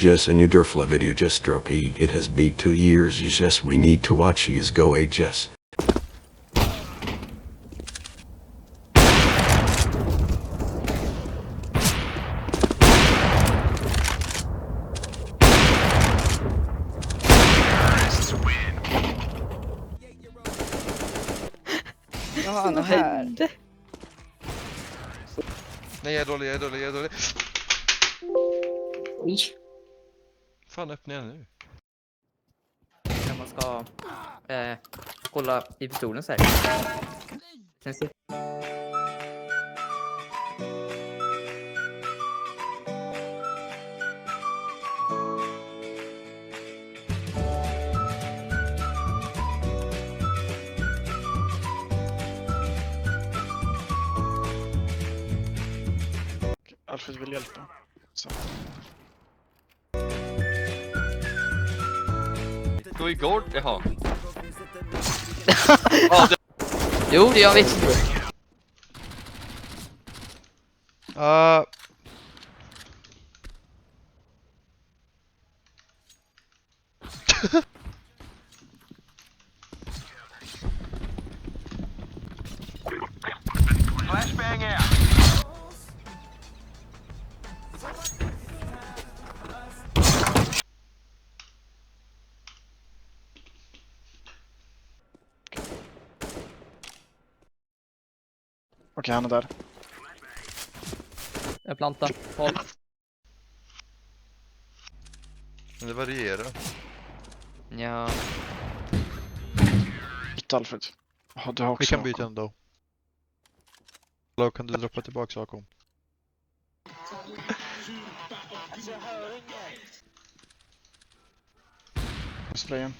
Just a new Durfla video just dropped. It has been 2 years. Just we need to watch you go just. Ja, han är här. Nej, jag är dålig. Oj. Fan, öppnar jag nu? När man ska kolla i pistolen så här. Sen se. Alfred vill hjälpa. Så. Gå igår? Jaha. Jo, det jag vet inte. Flashbang out. Okej, han är där. Jag plantar. Håll. Men det varierar. Ja. Byt Alfred. Jaha, du har också Vi kan någon. byta ändå. Då kan du droppa tillbaka Akom. Sprayen.